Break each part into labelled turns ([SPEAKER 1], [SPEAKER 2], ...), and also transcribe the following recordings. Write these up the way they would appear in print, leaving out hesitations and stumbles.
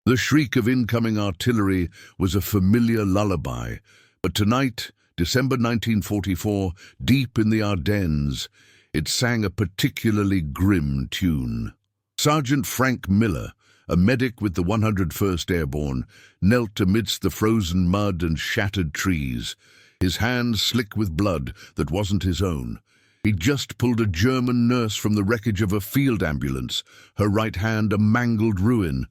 [SPEAKER 1] The shriek of incoming artillery was a familiar lullaby, but tonight, December 1944, deep in the Ardennes, it sang a particularly grim tune. Sergeant Frank Miller, a medic with the 101st Airborne, knelt amidst the frozen mud and shattered trees, his hands slick with blood that wasn't his own. He'd just pulled a German nurse from the wreckage of a field ambulance, her right hand a mangled ruin,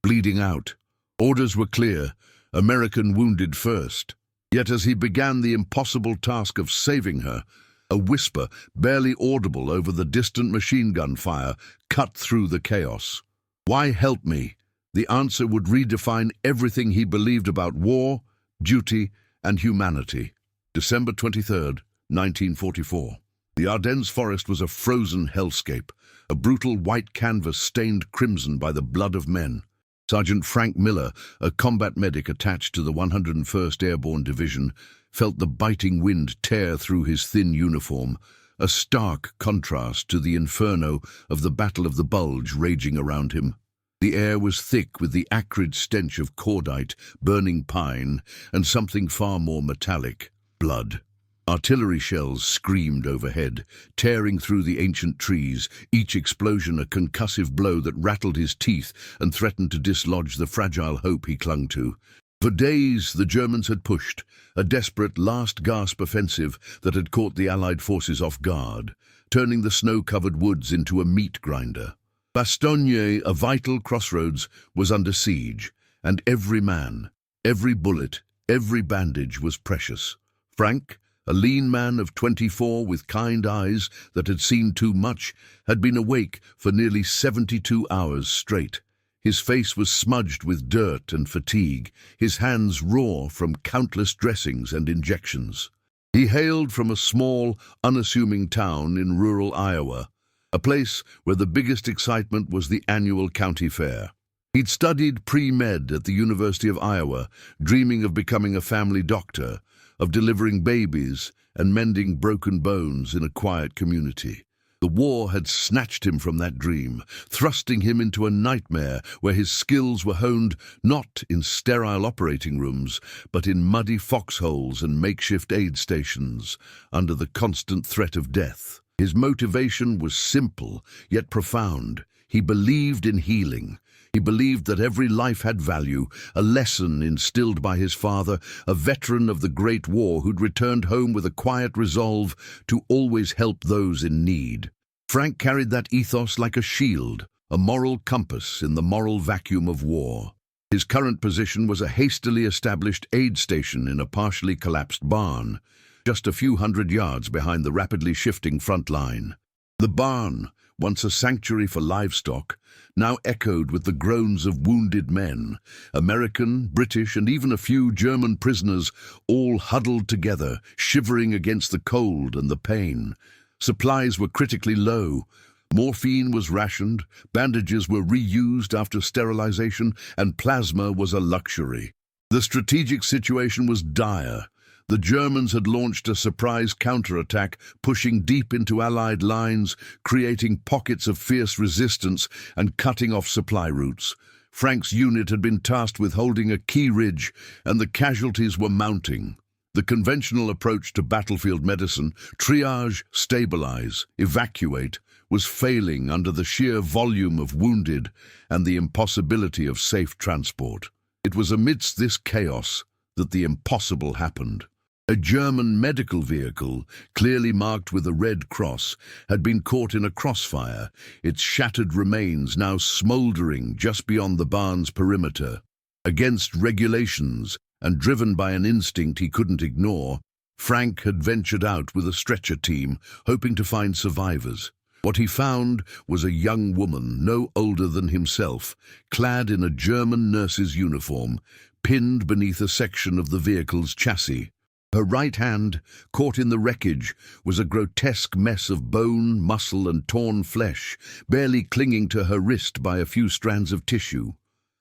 [SPEAKER 1] bleeding out. Orders were clear: American wounded first. Yet as he began the impossible task of saving her, a whisper, barely audible over the distant machine gun fire, cut through the chaos. Why help me? The answer would redefine everything he believed about war, duty, and humanity. December 23rd, 1944. The Ardennes forest was a frozen hellscape, a brutal white canvas stained crimson by the blood of men. Sergeant Frank Miller, a combat medic attached to the 101st Airborne Division, felt the biting wind tear through his thin uniform, a stark contrast to the inferno of the Battle of the Bulge raging around him. The air was thick with the acrid stench of cordite, burning pine, and something far more metallic: blood. Artillery shells screamed overhead, tearing through the ancient trees, each explosion a concussive blow that rattled his teeth and threatened to dislodge the fragile hope he clung to. For days the Germans had pushed, a desperate last-gasp offensive that had caught the Allied forces off guard, turning the snow-covered woods into a meat grinder. Bastogne, a vital crossroads, was under siege, and every man, every bullet, every bandage was precious. Frank, a lean man of 24 with kind eyes that had seen too much, had been awake for nearly 72 hours straight. His face was smudged with dirt and fatigue, his hands raw from countless dressings and injections. He hailed from a small, unassuming town in rural Iowa, a place where the biggest excitement was the annual county fair. He'd studied pre-med at the University of Iowa, dreaming of becoming a family doctor, of delivering babies and mending broken bones in a quiet community. The war had snatched him from that dream, thrusting him into a nightmare where his skills were honed not in sterile operating rooms, but in muddy foxholes and makeshift aid stations, under the constant threat of death. His motivation was simple, yet profound. He believed in healing. He believed that every life had value, a lesson instilled by his father, a veteran of the Great War who'd returned home with a quiet resolve to always help those in need. Frank carried that ethos like a shield, a moral compass in the moral vacuum of war. His current position was a hastily established aid station in a partially collapsed barn, just a few hundred yards behind the rapidly shifting front line. The barn, once a sanctuary for livestock, now echoed with the groans of wounded men, American, British, and even a few German prisoners, all huddled together, shivering against the cold and the pain. Supplies were critically low. Morphine was rationed, bandages were reused after sterilization, and plasma was a luxury. The strategic situation was dire. The Germans had launched a surprise counterattack, pushing deep into Allied lines, creating pockets of fierce resistance and cutting off supply routes. Frank's unit had been tasked with holding a key ridge, and the casualties were mounting. The conventional approach to battlefield medicine, triage, stabilize, evacuate, was failing under the sheer volume of wounded and the impossibility of safe transport. It was amidst this chaos that the impossible happened. A German medical vehicle, clearly marked with a red cross, had been caught in a crossfire, its shattered remains now smouldering just beyond the barn's perimeter. Against regulations, and driven by an instinct he couldn't ignore, Frank had ventured out with a stretcher team, hoping to find survivors. What he found was a young woman, no older than himself, clad in a German nurse's uniform, pinned beneath a section of the vehicle's chassis. Her right hand, caught in the wreckage, was a grotesque mess of bone, muscle, and torn flesh, barely clinging to her wrist by a few strands of tissue.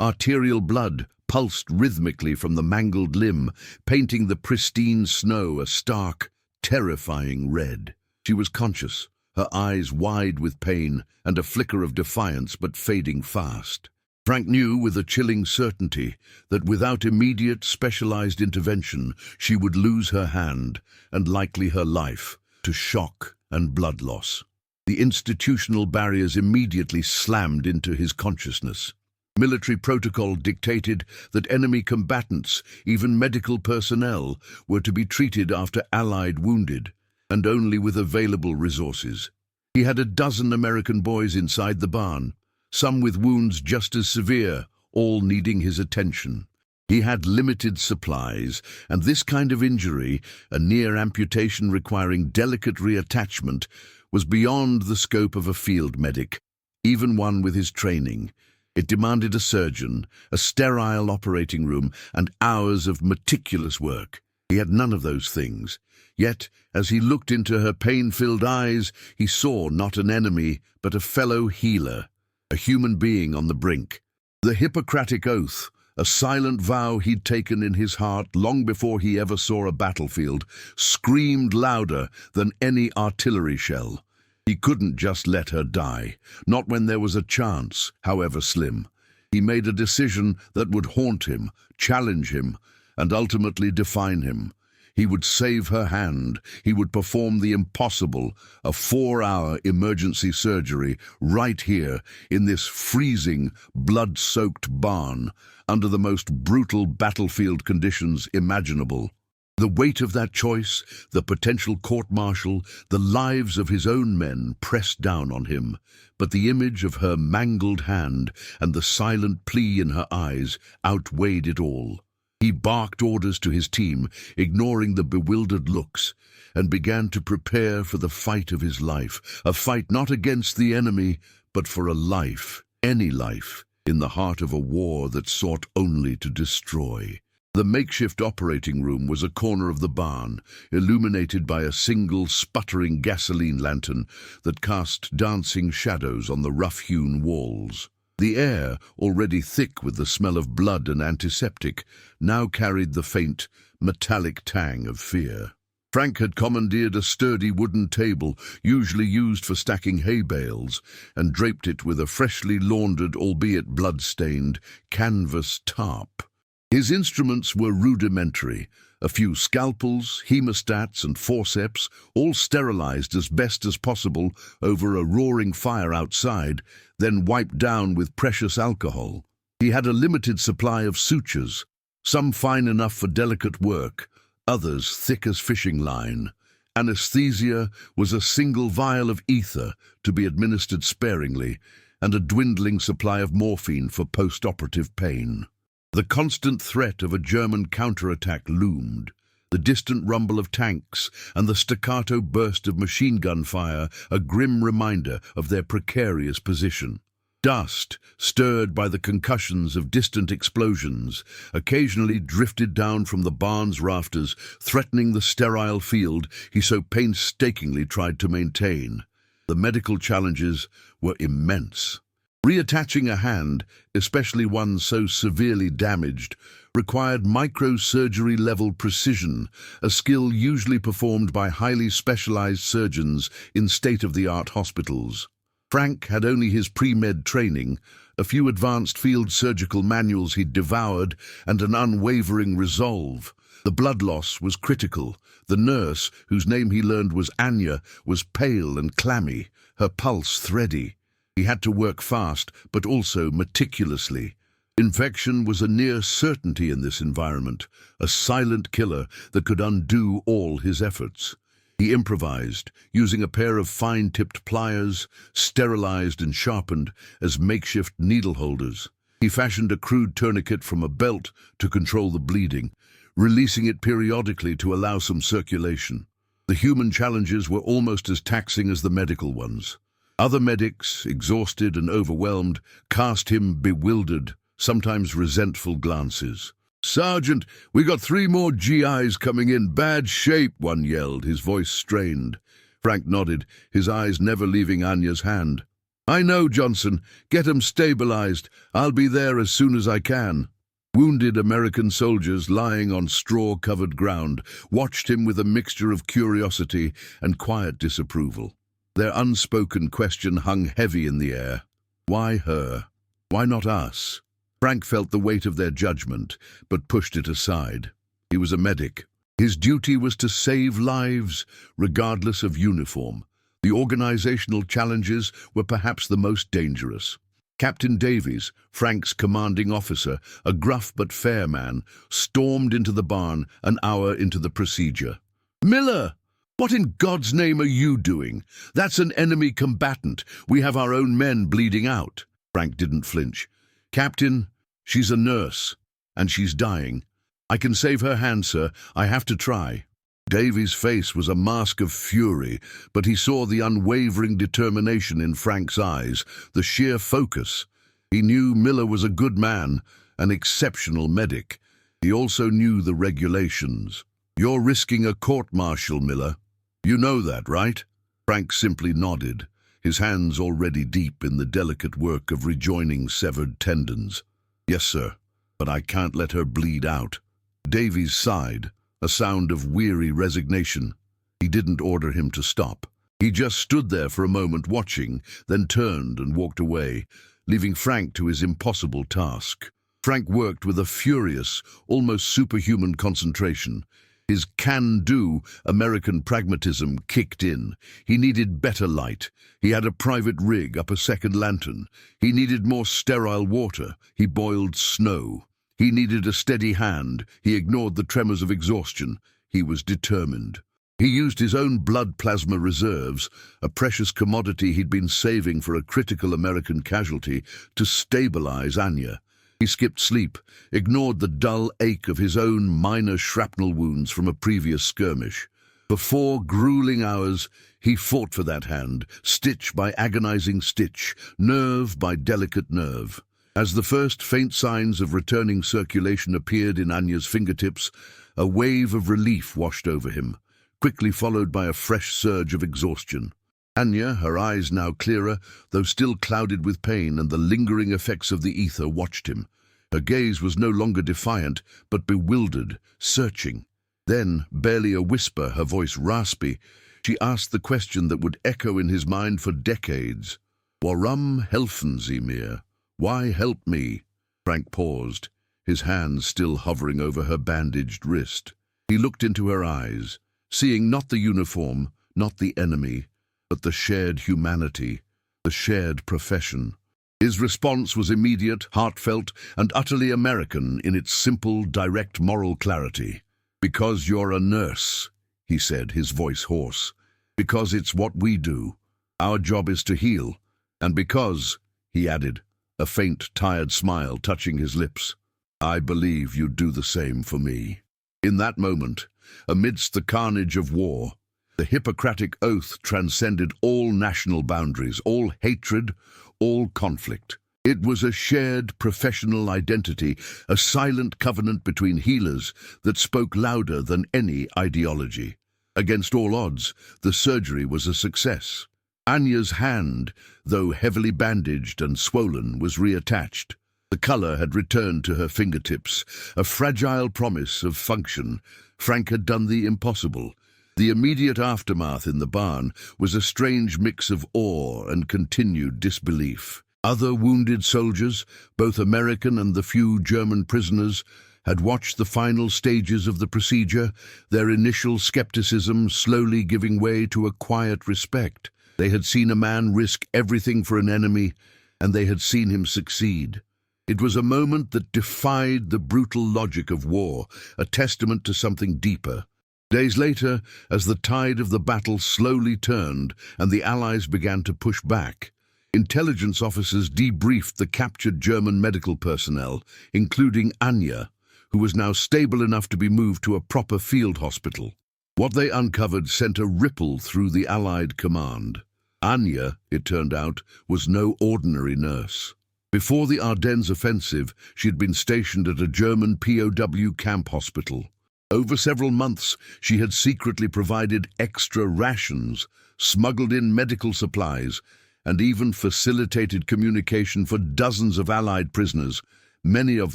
[SPEAKER 1] Arterial blood pulsed rhythmically from the mangled limb, painting the pristine snow a stark, terrifying red. She was conscious, her eyes wide with pain and a flicker of defiance but fading fast. Frank knew with a chilling certainty that without immediate specialized intervention, she would lose her hand and likely her life to shock and blood loss. The institutional barriers immediately slammed into his consciousness. Military protocol dictated that enemy combatants, even medical personnel, were to be treated after Allied wounded, and only with available resources. He had a dozen American boys inside the barn, some with wounds just as severe, all needing his attention. He had limited supplies, and this kind of injury, a near amputation requiring delicate reattachment, was beyond the scope of a field medic, even one with his training. It demanded a surgeon, a sterile operating room, and hours of meticulous work. He had none of those things. Yet, as he looked into her pain-filled eyes, he saw not an enemy, but a fellow healer, a human being on the brink. The Hippocratic Oath, a silent vow he'd taken in his heart long before he ever saw a battlefield, screamed louder than any artillery shell. He couldn't just let her die, not when there was a chance, however slim. He made a decision that would haunt him, challenge him, and ultimately define him. He would save her hand. He would perform the impossible, a 4-hour emergency surgery right here in this freezing, blood-soaked barn under the most brutal battlefield conditions imaginable. The weight of that choice, the potential court-martial, the lives of his own men pressed down on him, but the image of her mangled hand and the silent plea in her eyes outweighed it all. He barked orders to his team, ignoring the bewildered looks, and began to prepare for the fight of his life, a fight not against the enemy, but for a life, any life, in the heart of a war that sought only to destroy. The makeshift operating room was a corner of the barn, illuminated by a single sputtering gasoline lantern that cast dancing shadows on the rough-hewn walls. The air, already thick with the smell of blood and antiseptic, now carried the faint, metallic tang of fear. Frank had commandeered a sturdy wooden table, usually used for stacking hay bales, and draped it with a freshly laundered, albeit blood-stained, canvas tarp. His instruments were rudimentary, a few scalpels, hemostats, and forceps, all sterilized as best as possible over a roaring fire outside, then wiped down with precious alcohol. He had a limited supply of sutures, some fine enough for delicate work, others thick as fishing line. Anesthesia was a single vial of ether to be administered sparingly, and a dwindling supply of morphine for post-operative pain. The constant threat of a German counterattack loomed, the distant rumble of tanks and the staccato burst of machine gun fire a grim reminder of their precarious position. Dust, stirred by the concussions of distant explosions, occasionally drifted down from the barn's rafters, threatening the sterile field he so painstakingly tried to maintain. The medical challenges were immense. Reattaching a hand, especially one so severely damaged, required microsurgery-level precision, a skill usually performed by highly specialized surgeons in state-of-the-art hospitals. Frank had only his pre-med training, a few advanced field surgical manuals he'd devoured, and an unwavering resolve. The blood loss was critical. The nurse, whose name he learned was Anya, was pale and clammy, her pulse thready. He had to work fast, but also meticulously. Infection was a near certainty in this environment, a silent killer that could undo all his efforts. He improvised, using a pair of fine-tipped pliers, sterilized and sharpened as makeshift needle holders. He fashioned a crude tourniquet from a belt to control the bleeding, releasing it periodically to allow some circulation. The human challenges were almost as taxing as the medical ones. Other medics, exhausted and overwhelmed, cast him bewildered, sometimes resentful glances. "Sergeant, we got 3 more GIs coming in bad shape," one yelled, his voice strained. Frank nodded, his eyes never leaving Anya's hand. "I know, Johnson. Get 'em stabilized. I'll be there as soon as I can." Wounded American soldiers lying on straw-covered ground watched him with a mixture of curiosity and quiet disapproval. Their unspoken question hung heavy in the air. Why her? Why not us? Frank felt the weight of their judgment, but pushed it aside. He was a medic. His duty was to save lives, regardless of uniform. The organizational challenges were perhaps the most dangerous. Captain Davies, Frank's commanding officer, a gruff but fair man, stormed into the barn an hour into the procedure. "Miller! What in God's name are you doing? That's an enemy combatant. We have our own men bleeding out." Frank didn't flinch. "Captain, she's a nurse, and she's dying. I can save her hand, sir. I have to try." Davies' face was a mask of fury, but he saw the unwavering determination in Frank's eyes, the sheer focus. He knew Miller was a good man, an exceptional medic. He also knew the regulations. "You're risking a court-martial, Miller. You know that, right?" Frank simply nodded, his hands already deep in the delicate work of rejoining severed tendons. "Yes, sir, but I can't let her bleed out." Davies sighed, a sound of weary resignation. He didn't order him to stop. He just stood there for a moment watching, then turned and walked away, leaving Frank to his impossible task. Frank worked with a furious, almost superhuman concentration. His can-do American pragmatism kicked in. He needed better light. He had a private rig up a second lantern. He needed more sterile water. He boiled snow. He needed a steady hand. He ignored the tremors of exhaustion. He was determined. He used his own blood plasma reserves, a precious commodity he'd been saving for a critical American casualty, to stabilize Anya. He skipped sleep, ignored the dull ache of his own minor shrapnel wounds from a previous skirmish. For 4 grueling hours, he fought for that hand, stitch by agonizing stitch, nerve by delicate nerve. As the first faint signs of returning circulation appeared in Anya's fingertips, a wave of relief washed over him, quickly followed by a fresh surge of exhaustion. Anya, her eyes now clearer, though still clouded with pain and the lingering effects of the ether, watched him. Her gaze was no longer defiant, but bewildered, searching. Then, barely a whisper, her voice raspy, she asked the question that would echo in his mind for decades. "Warum helfen Sie mir? Why help me?" Frank paused, his hands still hovering over her bandaged wrist. He looked into her eyes, seeing not the uniform, not the enemy, but the shared humanity, the shared profession. His response was immediate, heartfelt, and utterly American in its simple, direct moral clarity. "Because you're a nurse," he said, his voice hoarse. "Because it's what we do. Our job is to heal. And because," he added, a faint, tired smile touching his lips, "I believe you'd do the same for me." In that moment, amidst the carnage of war, the Hippocratic oath transcended all national boundaries, all hatred, all conflict. It was a shared professional identity, a silent covenant between healers that spoke louder than any ideology. Against all odds, the surgery was a success. Anya's hand, though heavily bandaged and swollen, was reattached. The color had returned to her fingertips, a fragile promise of function. Frank had done the impossible. The immediate aftermath in the barn was a strange mix of awe and continued disbelief. Other wounded soldiers, both American and the few German prisoners, had watched the final stages of the procedure, their initial skepticism slowly giving way to a quiet respect. They had seen a man risk everything for an enemy, and they had seen him succeed. It was a moment that defied the brutal logic of war, a testament to something deeper. Days later, as the tide of the battle slowly turned and the Allies began to push back, intelligence officers debriefed the captured German medical personnel, including Anya, who was now stable enough to be moved to a proper field hospital. What they uncovered sent a ripple through the Allied command. Anya, it turned out, was no ordinary nurse. Before the Ardennes offensive, she had been stationed at a German POW camp hospital. Over several months, she had secretly provided extra rations, smuggled in medical supplies, and even facilitated communication for dozens of Allied prisoners, many of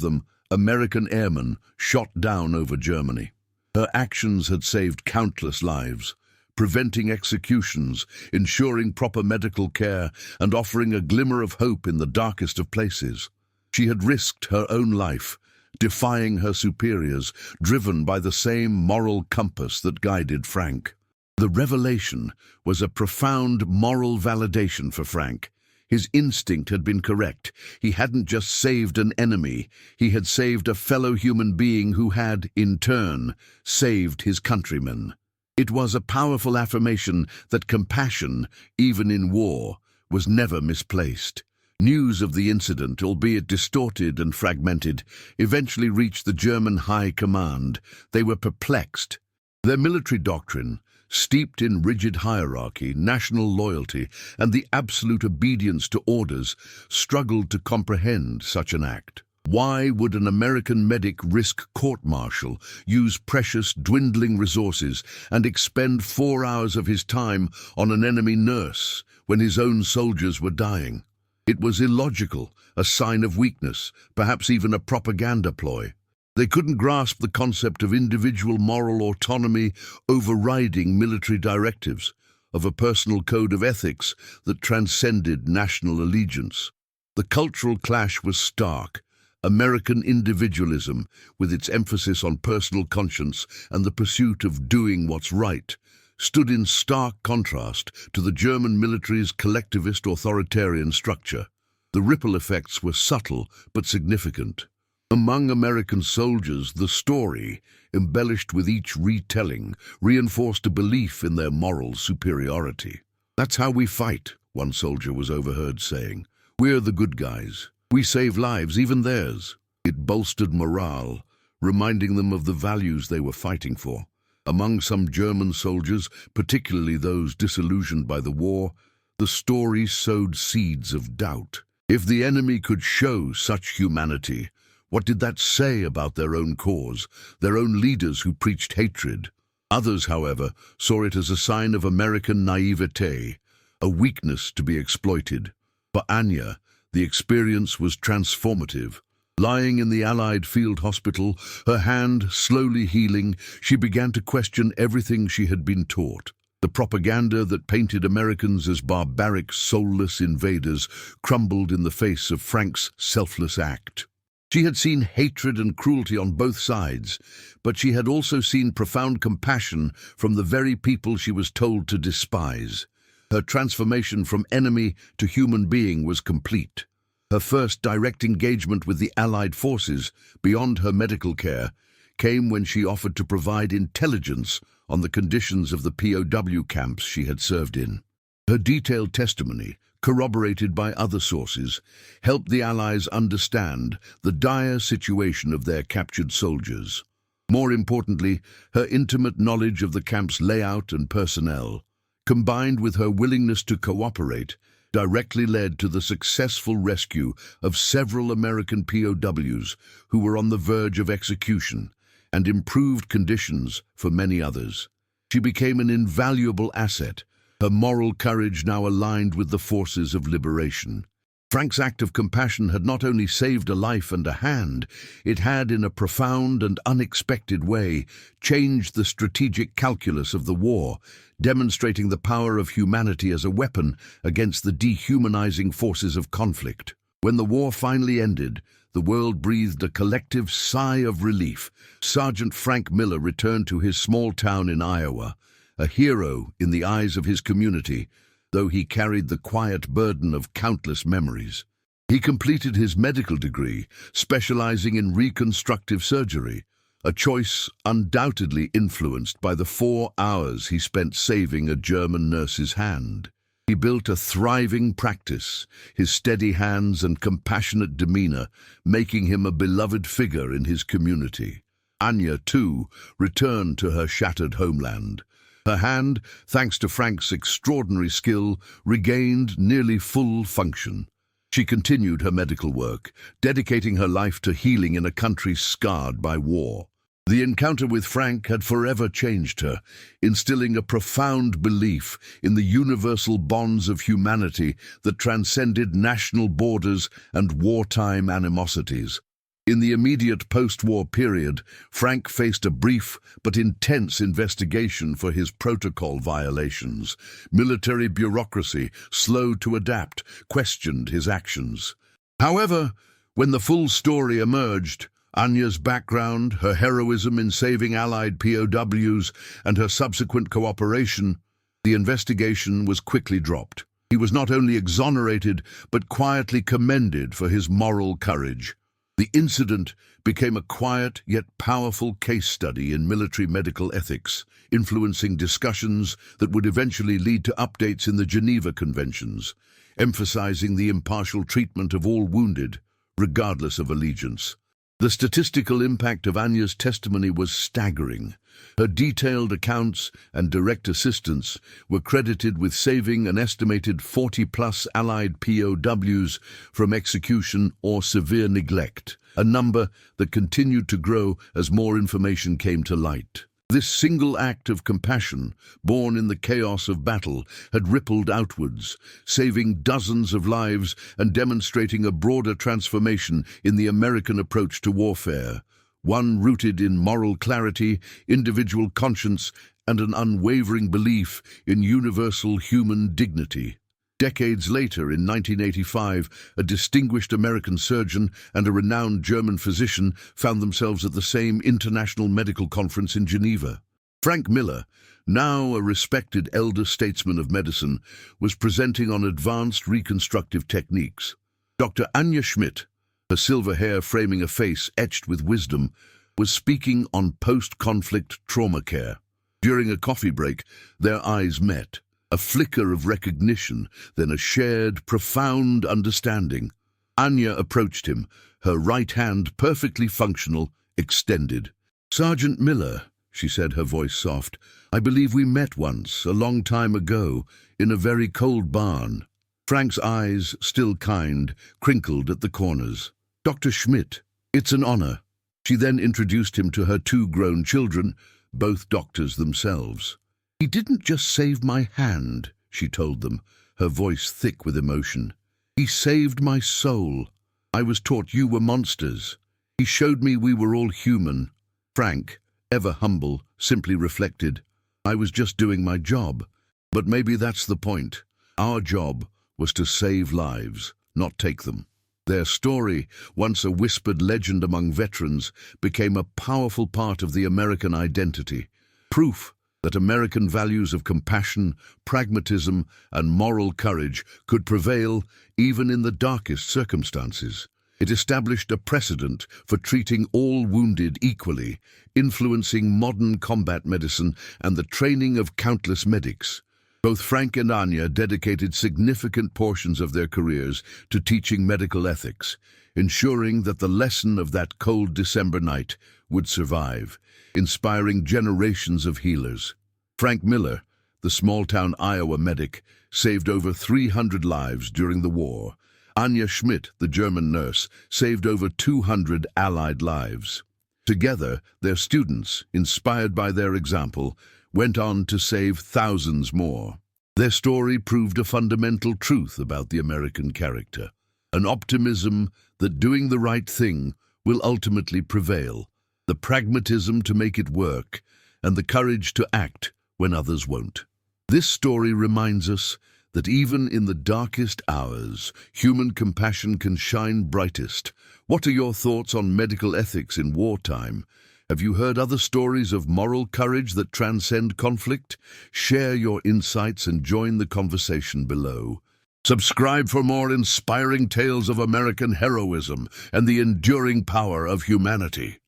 [SPEAKER 1] them American airmen shot down over Germany. Her actions had saved countless lives, preventing executions, ensuring proper medical care, and offering a glimmer of hope in the darkest of places. She had risked her own life, defying her superiors, driven by the same moral compass that guided Frank. The revelation was a profound moral validation for Frank. His instinct had been correct. He hadn't just saved an enemy, he had saved a fellow human being who had, in turn, saved his countrymen. It was a powerful affirmation that compassion, even in war, was never misplaced. News of the incident, albeit distorted and fragmented, eventually reached the German High Command. They were perplexed. Their military doctrine, steeped in rigid hierarchy, national loyalty, and the absolute obedience to orders, struggled to comprehend such an act. Why would an American medic risk court-martial, use precious, dwindling resources, and expend 4 hours of his time on an enemy nurse when his own soldiers were dying? It was illogical, a sign of weakness, perhaps even a propaganda ploy. They couldn't grasp the concept of individual moral autonomy overriding military directives, of a personal code of ethics that transcended national allegiance. The cultural clash was stark. American individualism, with its emphasis on personal conscience and the pursuit of doing what's right, stood in stark contrast to the German military's collectivist authoritarian structure. The ripple effects were subtle but significant. Among American soldiers, the story, embellished with each retelling, reinforced a belief in their moral superiority. "That's how we fight," one soldier was overheard saying. "We're the good guys. We save lives, even theirs." It bolstered morale, reminding them of the values they were fighting for. Among some German soldiers, particularly those disillusioned by the war, the story sowed seeds of doubt. If the enemy could show such humanity, what did that say about their own cause, their own leaders who preached hatred? Others, however, saw it as a sign of American naivete, a weakness to be exploited. For Anya, the experience was transformative. Lying in the Allied field hospital, her hand slowly healing, she began to question everything she had been taught. The propaganda that painted Americans as barbaric, soulless invaders crumbled in the face of Frank's selfless act. She had seen hatred and cruelty on both sides, but she had also seen profound compassion from the very people she was told to despise. Her transformation from enemy to human being was complete. Her first direct engagement with the Allied forces, beyond her medical care, came when she offered to provide intelligence on the conditions of the POW camps she had served in. Her detailed testimony, corroborated by other sources, helped the Allies understand the dire situation of their captured soldiers. More importantly, her intimate knowledge of the camp's layout and personnel, combined with her willingness to cooperate, directly led to the successful rescue of several American POWs who were on the verge of execution, and improved conditions for many others. She became an invaluable asset, her moral courage now aligned with the forces of liberation. Frank's act of compassion had not only saved a life and a hand, it had, in a profound and unexpected way, changed the strategic calculus of the war, demonstrating the power of humanity as a weapon against the dehumanizing forces of conflict. When the war finally ended, the world breathed a collective sigh of relief. Sergeant Frank Miller returned to his small town in Iowa, a hero in the eyes of his community, though he carried the quiet burden of countless memories. He completed his medical degree, specializing in reconstructive surgery, a choice undoubtedly influenced by the 4 hours he spent saving a German nurse's hand. He built a thriving practice, his steady hands and compassionate demeanor making him a beloved figure in his community. Anya, too, returned to her shattered homeland. Her hand, thanks to Frank's extraordinary skill, regained nearly full function. She continued her medical work, dedicating her life to healing in a country scarred by war. The encounter with Frank had forever changed her, instilling a profound belief in the universal bonds of humanity that transcended national borders and wartime animosities. In the immediate post-war period, Frank faced a brief but intense investigation for his protocol violations. Military bureaucracy, slow to adapt, questioned his actions. However, when the full story emerged, Anya's background, her heroism in saving Allied POWs, and her subsequent cooperation, the investigation was quickly dropped. He was not only exonerated, but quietly commended for his moral courage. The incident became a quiet yet powerful case study in military medical ethics, influencing discussions that would eventually lead to updates in the Geneva Conventions, emphasizing the impartial treatment of all wounded, regardless of allegiance. The statistical impact of Anya's testimony was staggering. Her detailed accounts and direct assistance were credited with saving an estimated 40-plus Allied POWs from execution or severe neglect, a number that continued to grow as more information came to light. This single act of compassion, born in the chaos of battle, had rippled outwards, saving dozens of lives and demonstrating a broader transformation in the American approach to warfare, one rooted in moral clarity, individual conscience, and an unwavering belief in universal human dignity. Decades later, in 1985, a distinguished American surgeon and a renowned German physician found themselves at the same international medical conference in Geneva. Frank Miller, now a respected elder statesman of medicine, was presenting on advanced reconstructive techniques. Dr. Anya Schmidt, her silver hair framing a face etched with wisdom, was speaking on post-conflict trauma care. During a coffee break, their eyes met. A flicker of recognition, then a shared, profound understanding. Anya approached him, her right hand perfectly functional, extended. "Sergeant Miller," she said, her voice soft, "I believe we met once, a long time ago, in a very cold barn." Frank's eyes, still kind, crinkled at the corners. "Dr. Schmidt, it's an honor." She then introduced him to her two grown children, both doctors themselves. "He didn't just save my hand," she told them, her voice thick with emotion. "He saved my soul. I was taught you were monsters. He showed me we were all human." Frank, ever humble, simply reflected, "I was just doing my job." But maybe that's the point. Our job was to save lives, not take them. Their story, once a whispered legend among veterans, became a powerful part of the American identity. Proof that American values of compassion, pragmatism, and moral courage could prevail even in the darkest circumstances. It established a precedent for treating all wounded equally, influencing modern combat medicine and the training of countless medics. Both Frank and Anya dedicated significant portions of their careers to teaching medical ethics, ensuring that the lesson of that cold December night would survive, inspiring generations of healers. Frank Miller, the small-town Iowa medic, saved over 300 lives during the war. Anya Schmidt, the German nurse, saved over 200 Allied lives. Together, their students, inspired by their example, went on to save thousands more. Their story proved a fundamental truth about the American character, an optimism that doing the right thing will ultimately prevail, the pragmatism to make it work, and the courage to act when others won't. This story reminds us that even in the darkest hours, human compassion can shine brightest. What are your thoughts on medical ethics in wartime? Have you heard other stories of moral courage that transcend conflict? Share your insights and join the conversation below. Subscribe for more inspiring tales of American heroism and the enduring power of humanity.